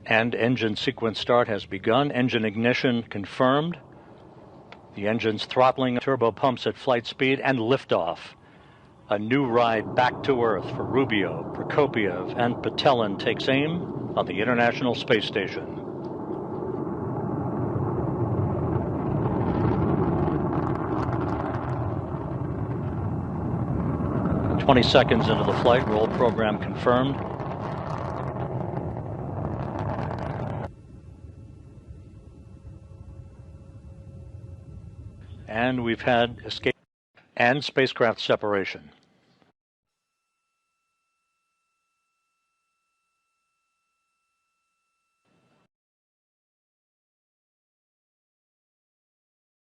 And engine sequence start has begun. Engine ignition confirmed. The engine's throttling, turbo pumps at flight speed, and liftoff. A new ride back to Earth for Rubio, Prokopiev, and Patelin takes aim on the International Space Station. "20 seconds into the flight, roll program confirmed. And we've had escape and spacecraft separation.